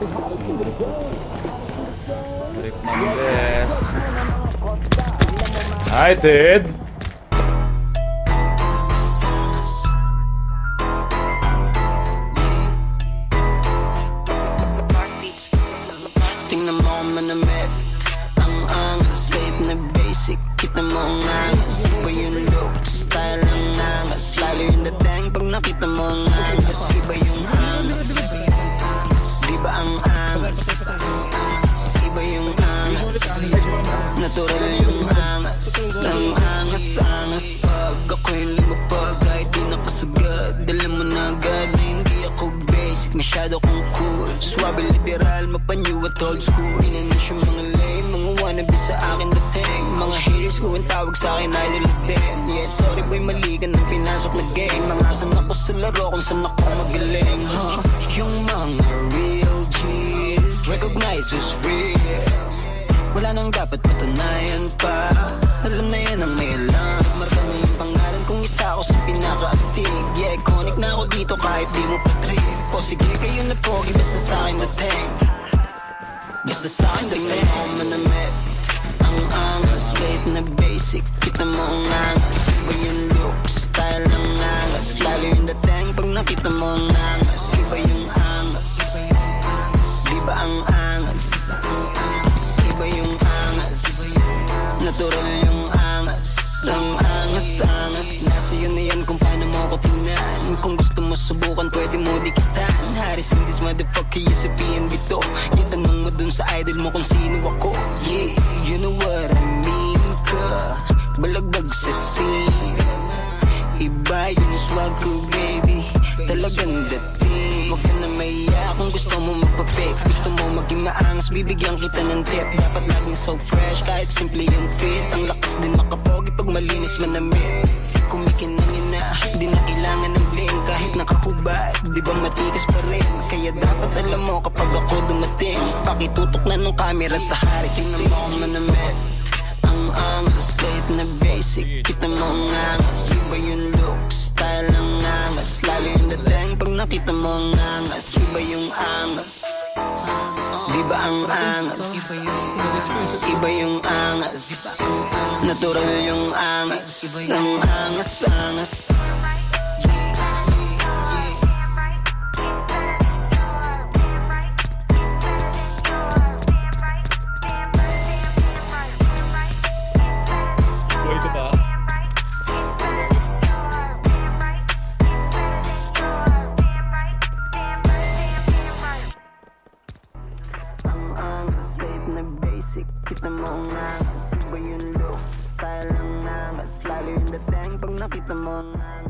Rick Mangles. Hi, Ted. Tingnan mo ako manamit. Ang angas, babe na basic. Kita mo ang angas. Iba yung look, style ang angas. Lalo yung dating pag nakita mo ang angas. Iba yung angas. Di ba ang angas? Iba yung angas. Natural yung angas. Ang angas, angas. Pag ako'y lumapag, kahit di nakasagad, dala mo na agad na hindi ako basic. Masyado kong cool, swabe literal, mapanyo at old school. Inanas yung mga lame, mga wannabe sa akin dating. Mga haters ko ang tawag sa akin idol din. Yeah, sorry boy, mali ka nang pinasok na game. Mga san ako sa laro kung saan ako magaling, huh? Yung mga real G's recognize who's real. Wala nang dapat patunayan pa. Alam na yan ang may alam. Marka na yung pangalan kung isa ako sa pinaka-astig. Yeah, iconic na ako dito kahit di mo pa trip. O sige, kayo na pogi, basta sa'kin dating. Basta sa'kin dating. Ako manamit. Ang angas, wait na basic. Kita mo ang angas. Iba yung look, style ang angas. Lalo yung dating pag nakita mo ang angas. Iba yung angas. Di ba ang angas? Iba yung angas. Natural yung angas. Ang angas, angas. Nasa yun na yan kung paano mo ako tingnan. Kung gusto mo subukan, pwede mo dikitan. Haris in this motherfucker, you sa PNB to. Itanong mo dun sa idol mo kung sino ako. Yeah, you know what I mean ka. Balagdag sa scene. Iba yung swag ko, baby. Talagang dating. Huwag ka na maiya kung gusto mo magpa-fake. Gusto mo maging maangas, bibigyan kita ng tip. Dapat laging so fresh, kahit simple yung fit. Ang lakas din makapogi pag malinis manamit. Kumikinangin na, di na kailangan ng bling. Kahit nakahubad, di ba matikas pa rin. Kaya dapat alam mo kapag ako dumating. Pakitutok na nung camera sa haris. Tingnan mo ako manamit. Ang angas, kahit na basic. Kita mo ang angas. Iba yung look, style ang angas. Lalo yung dating pag nakita mo ang angas. Iba yung angas. Di ba ang angas? Iba yung angas. Natural yung angas. Ang angas, angas. Buhay ko pa. Ang angas, babe na basic. Kita mo ang angas. Iba yung look, style ang angas. Lalo yung dating pag nakita mo ang angas.